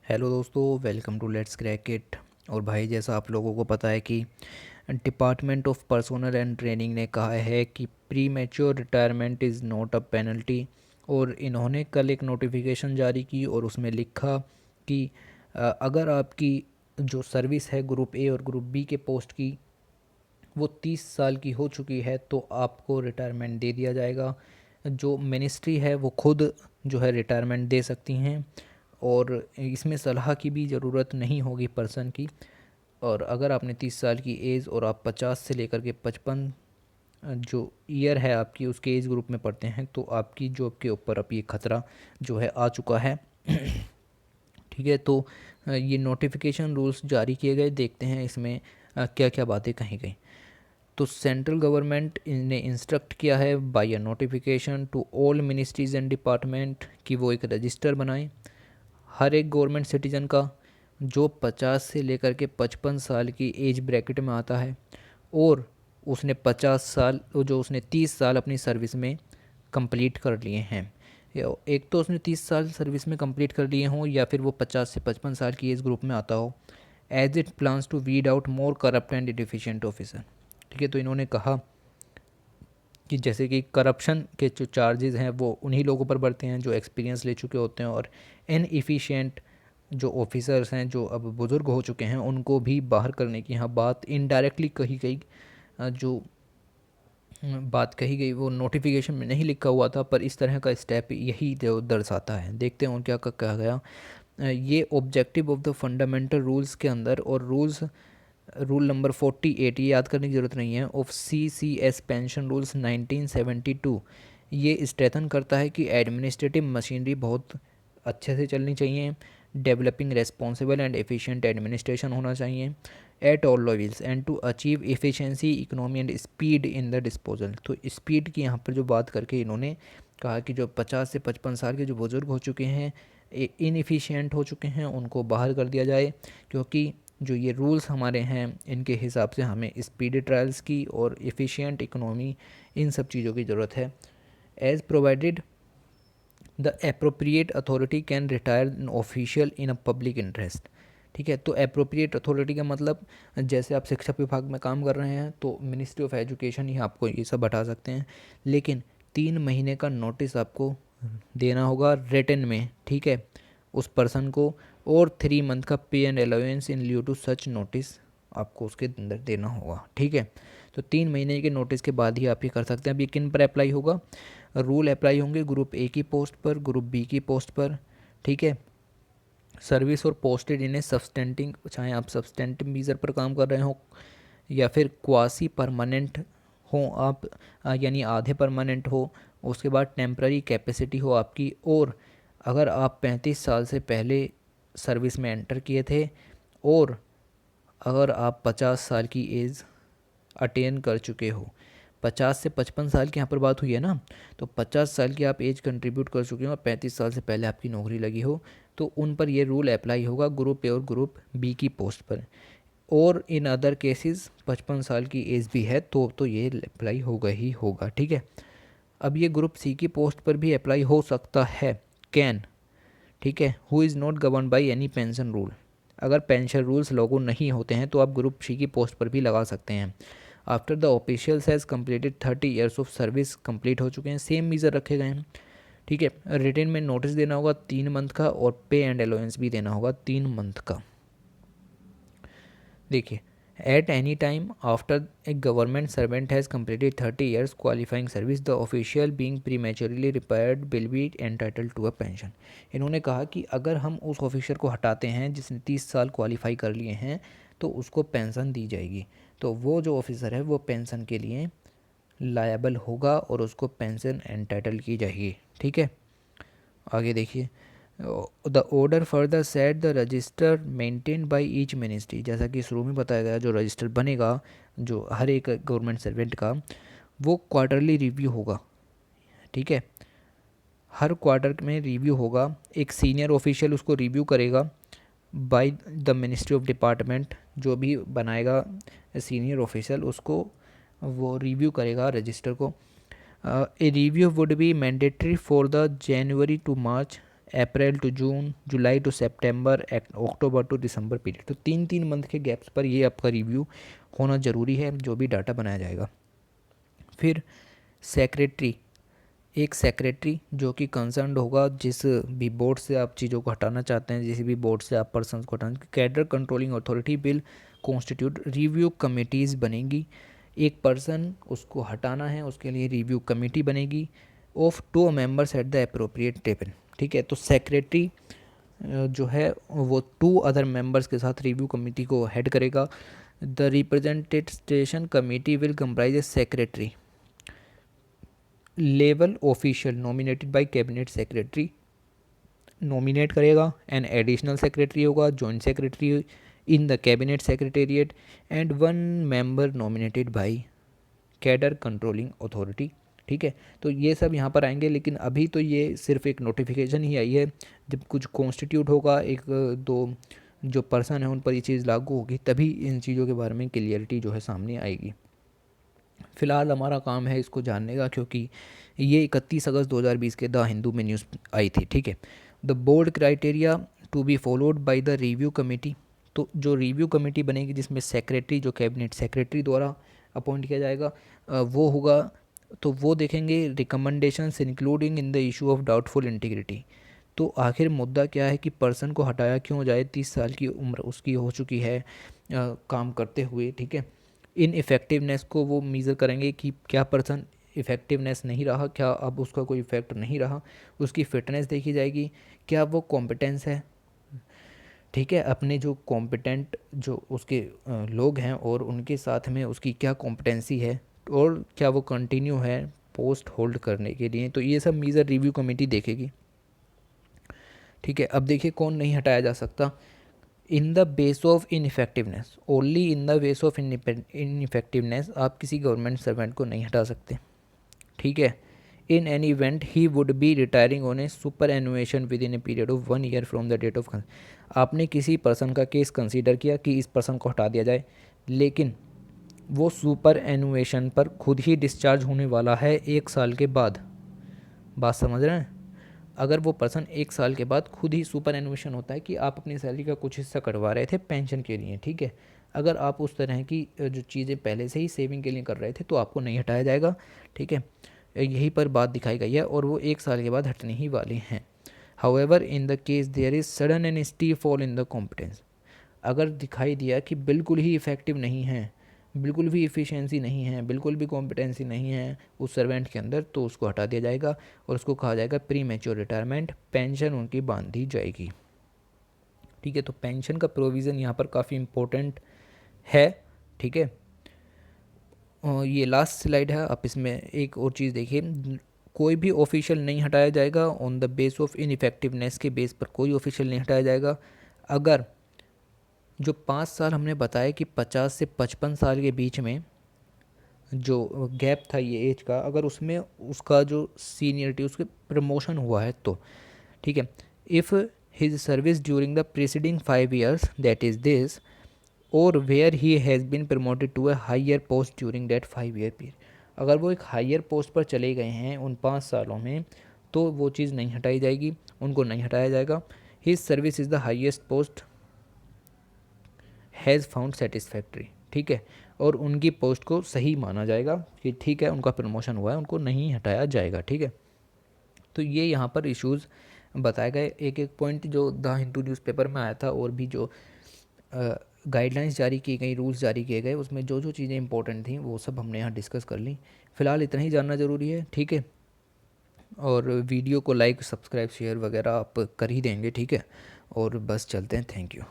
Hello दोस्तों, welcome to let's crack it. और भाई, जैसा आप लोगों को पता है कि department of personnel and training ने कहा है कि premature retirement is not a penalty. और इन्होंने कल एक नोटिफिकेशन जारी की और उसमें लिखा कि अगर आपकी जो सर्विस है ग्रुप ए और ग्रुप बी के पोस्ट की वो 30 साल की हो चुकी है तो आपको रिटायरमेंट दे दिया जाएगा। जो मिनिस्ट्री है वो खुद जो है रिटायरमेंट दे सकती हैं और इसमें सलाह की भी ज़रूरत नहीं होगी पर्सन की। और अगर आपने 30 साल की एज और आप 50 से लेकर के 55 जो ईयर है आपकी उसके एज ग्रुप में पढ़ते हैं तो आपकी जॉब के ऊपर अब ये खतरा जो है आ चुका है। ठीक है, तो ये नोटिफिकेशन रूल्स जारी किए गए, देखते हैं इसमें क्या क्या बातें कही गई। तो सेंट्रल गवर्नमेंट ने इंस्ट्रक्ट किया है by a notification to all ministries and department कि वो एक रजिस्टर बनाएं हर एक गवर्नमेंट सिटीज़न का जो 50 से लेकर के 55 साल की एज ब्रैकेट में आता है और उसने 50 साल जो उसने 30 साल अपनी सर्विस में कंप्लीट कर लिए हैं। एक तो उसने 30 साल सर्विस में कंप्लीट कर लिए हों या फिर वो 50 से 55 साल की एज ग्रुप में आता हो। As it plans to weed out more corrupt and inefficient officer. ठीक है, तो इन्होंने कहा कि जैसे कि करप्शन के जो चार्जेस हैं वो उन्हीं लोगों पर बढ़ते हैं जो एक्सपीरियंस ले चुके होते हैं, और इनएफिशिएंट जो ऑफिसर्स हैं जो अब बुज़ुर्ग हो चुके हैं उनको भी बाहर करने की यहाँ बात इनडायरेक्टली कही गई। जो बात कही गई वो नोटिफिकेशन में नहीं लिखा हुआ था, पर इस तरह का स्टेप यही जो दर्शाता है। देखते हैं उनका क्या कहा गया। ये objective of the fundamental rules के अंदर और रूल नंबर 48, ये याद करने की ज़रूरत नहीं है, ऑफ CCS पेंशन रूल्स 1972 ये स्ट्रेथन करता है कि एडमिनिस्ट्रेटिव मशीनरी बहुत अच्छे से चलनी चाहिए। Developing responsible and efficient administration होना चाहिए at all levels and to achieve efficiency economy and speed in the disposal. तो स्पीड की यहाँ पर जो बात करके इन्होंने कहा कि जो 50 से 55 साल के जो बुज़ुर्ग हो चुके हैं, इनएफिशिएंट हो चुके हैं, उनको बाहर कर दिया जाए, क्योंकि जो ये रूल्स हमारे हैं इनके हिसाब से हमें स्पीडी ट्रायल्स की और एफिशिएंट इकोनॉमी इन सब चीज़ों की ज़रूरत है। As provided the appropriate authority can retire an official in a public interest. ठीक है, तो अप्रोप्रिएट अथॉरिटी का मतलब जैसे आप शिक्षा विभाग में काम कर रहे हैं तो मिनिस्ट्री ऑफ एजुकेशन ही आपको ये सब हटा सकते हैं, लेकिन 3 महीने का नोटिस आपको देना होगा रिटन में। ठीक है, उस पर्सन को, और 3 मंथ का pay and allowance in lieu to such notice आपको उसके अंदर देना होगा। ठीक है, तो 3 महीने के नोटिस के बाद ही आप ये कर सकते हैं। अब ये किन पर अप्लाई होगा? रूल अप्लाई होंगे ग्रुप ए की पोस्ट पर, ग्रुप बी की पोस्ट पर। ठीक है, सर्विस और पोस्टेड इन ए सब्सटेंटिंग, चाहे आप सब्सटेंटिव वीज़र पर काम कर रहे हो या फिर क्वासी परमानेंट हो आप, यानी आधे परमानेंट हो। उसके बाद टेम्प्ररी कैपेसिटी हो आपकी, और अगर आप 35 साल से पहले सर्विस में एंटर किए थे और अगर आप 50 साल की एज अटेन कर चुके हो। 50 से 55 साल की यहाँ पर बात हुई है ना, तो 50 साल की आप एज कंट्रीब्यूट कर चुके हो और 35 साल से पहले आपकी नौकरी लगी हो तो उन पर ये रूल अप्लाई होगा ग्रुप ए और ग्रुप बी की पोस्ट पर। और इन अदर केसेस 55 साल की एज भी है तो ये अप्लाई होगा ही होगा। ठीक है, अब ये ग्रुप सी की पोस्ट पर भी अप्लाई हो सकता है, कैन। ठीक है, who is not govern by any pension rule. अगर पेंशन रूल्स लागू नहीं होते हैं तो आप ग्रुप सी की पोस्ट पर भी लगा सकते हैं। After the officials has completed 30 years of service, complete हो चुके हैं, सेम मीज़र रखे गए हैं। ठीक है, रिटर्न में नोटिस देना होगा 3 मंथ का और पे एंड अलाउंस भी देना होगा 3 मंथ का। देखिए, at any time after a government servant has completed 30 years qualifying service the official being prematurely retired will be entitled to a pension. इन्होंने कहा कि अगर हम उस ऑफिसर को हटाते हैं जिसने 30 साल क्वालिफाई कर लिए हैं तो उसको पेंशन दी जाएगी। तो वो जो ऑफिसर है वो पेंशन के लिए लायबल होगा और उसको पेंशन एंटाइटल की जाएगी। ठीक है, आगे देखिए। The order further set the register maintain by each ministry, जैसा कि शुरू में बताया गया जो रजिस्टर बनेगा जो हर एक गवर्नमेंट सर्वेंट का वो क्वार्टरली रिव्यू होगा। ठीक है, हर क्वार्टर में रिव्यू होगा, एक सीनियर ऑफिशियल उसको रिव्यू करेगा by the ministry of department. जो भी बनाएगा सीनियर ऑफिशियल उसको वो रिव्यू करेगा रजिस्टर को। A review would be mandatory for the January to March April to June, July to September, October to December period. तो 3 मंथ के गैप्स पर ये आपका रिव्यू होना ज़रूरी है जो भी डाटा बनाया जाएगा। फिर सेक्रेटरी, एक सेक्रेटरी जो कि कंसर्न होगा जिस भी बोर्ड से आप चीज़ों को हटाना चाहते हैं, जिस भी बोर्ड से आप पर्सन को हटाना। Cadre controlling authority will constitute review committees बनेगी। एक पर्सन उसको हटाना है, उसके लिए रिव्यू कमेटी बनेगी of 2 members at the appropriate table. ठीक है, तो सेक्रेटरी जो है वो 2 अदर मेंबर्स के साथ रिव्यू कमेटी को हेड करेगा। The representation committee will comprise A secretary level official nominated by cabinet secretary, nominate करेगा। एन एडिशनल सेक्रेटरी होगा, joint secretary in the cabinet secretariat and 1 member nominated by cadre controlling authority. ठीक है, तो ये सब यहाँ पर आएंगे, लेकिन अभी तो ये सिर्फ एक नोटिफिकेशन ही आई है। जब कुछ कॉन्स्टिट्यूट होगा, एक दो जो पर्सन है उन पर ये चीज़ लागू होगी, तभी इन चीज़ों के बारे में क्लियरिटी जो है सामने आएगी। फ़िलहाल हमारा काम है इसको जानने का, क्योंकि ये 31 अगस्त 2020 के द हिंदू में न्यूज़ आई थी। ठीक है, the board criteria to be followed by the review committee. तो जो रिव्यू कमेटी बनेगी जिसमें सेक्रेटरी जो कैबिनेट सेक्रेटरी द्वारा अपॉइंट किया जाएगा वो होगा, तो वो देखेंगे recommendations including in the issue of doubtful integrity. तो आखिर मुद्दा क्या है कि पर्सन को हटाया क्यों जाए, 30 साल की उम्र उसकी हो चुकी है काम करते हुए। ठीक है, इन इफ़ेक्टिवनेस को वो मेज़र करेंगे कि क्या पर्सन इफ़ेक्टिवनेस नहीं रहा, क्या अब उसका कोई इफ़ेक्ट नहीं रहा। उसकी फ़िटनेस देखी जाएगी, क्या वो कॉम्पिटेंस है। ठीक है, अपने जो कॉम्पिटेंट जो उसके लोग हैं और उनके साथ में उसकी क्या कॉम्पिटेंसी है, और क्या वो कंटिन्यू है पोस्ट होल्ड करने के लिए। तो ये सब मेजर रिव्यू कमेटी देखेगी। ठीक है, अब देखिए कौन नहीं हटाया जा सकता। In the base of इनइफेक्टिवनेस, only in the base of इनइफेक्टिवनेस आप किसी गवर्नमेंट सर्वेंट को नहीं हटा सकते। ठीक है, in any event he would be retiring on a superannuation within a period of 1 year from the date of. आपने किसी पर्सन का केस कंसीडर किया कि इस पर्सन को हटा दिया जाए, लेकिन वो सुपर एनुएशन पर खुद ही डिस्चार्ज होने वाला है 1 साल के बाद। बात समझ रहे हैं? अगर वो पर्सन 1 साल के बाद खुद ही सुपर एनुएशन होता है कि आप अपनी सैलरी का कुछ हिस्सा कटवा रहे थे पेंशन के लिए। ठीक है, अगर आप उस तरह की जो चीज़ें पहले से ही सेविंग के लिए कर रहे थे तो आपको नहीं हटाया जाएगा। ठीक है, यहीं पर बात दिखाई गई है और वो 1 साल के बाद हटने ही वाले हैं। However in the case there is sudden and steep fall in the competence, अगर दिखाई दिया कि बिल्कुल ही इफ़ेक्टिव नहीं है, बिल्कुल भी इफ़िशियंसी नहीं है, बिल्कुल भी कॉम्पिटेंसी नहीं है उस सर्वेंट के अंदर, तो उसको हटा दिया जाएगा और उसको कहा जाएगा प्री मैच्योर रिटायरमेंट, पेंशन उनकी बांध दी जाएगी। ठीक है, तो पेंशन का प्रोविज़न यहाँ पर काफ़ी इम्पोर्टेंट है। ठीक है, और ये लास्ट स्लाइड है, आप इसमें एक और चीज़ देखिए, कोई भी ऑफिशियल नहीं हटाया जाएगा ऑन द बेस ऑफ इनइफेक्टिवनेस के बेस पर कोई ऑफिशियल नहीं हटाया जाएगा। अगर जो 5 साल हमने बताया कि 50 से 55 साल के बीच में जो गैप था ये एज का, अगर उसमें उसका जो सीनियरिटी उसके प्रमोशन हुआ है तो ठीक है, if his service during the preceding 5 years that is this, और where he has been promoted to a higher post during that 5 year period, अगर वो एक हायर पोस्ट पर चले गए हैं उन 5 सालों में तो वो चीज़ नहीं हटाई जाएगी, उनको नहीं हटाया जाएगा। His service is the highest post has found satisfactory. ठीक है, और उनकी पोस्ट को सही माना जाएगा कि ठीक है उनका प्रमोशन हुआ है, उनको नहीं हटाया जाएगा। ठीक है, तो ये यहाँ पर इश्यूज़ बताए गए, एक एक पॉइंट जो द हिंदू न्यूज़पेपर में आया था और भी जो गाइडलाइंस जारी की गई, रूल्स जारी किए गए, उसमें जो जो चीज़ें इंपॉर्टेंट थी वो सब हमने यहाँ डिस्कस कर ली। फ़िलहाल इतना ही जानना ज़रूरी है। ठीक है, और वीडियो को लाइक सब्सक्राइब शेयर वगैरह आप कर ही देंगे। ठीक है, और बस चलते हैं, थैंक यू।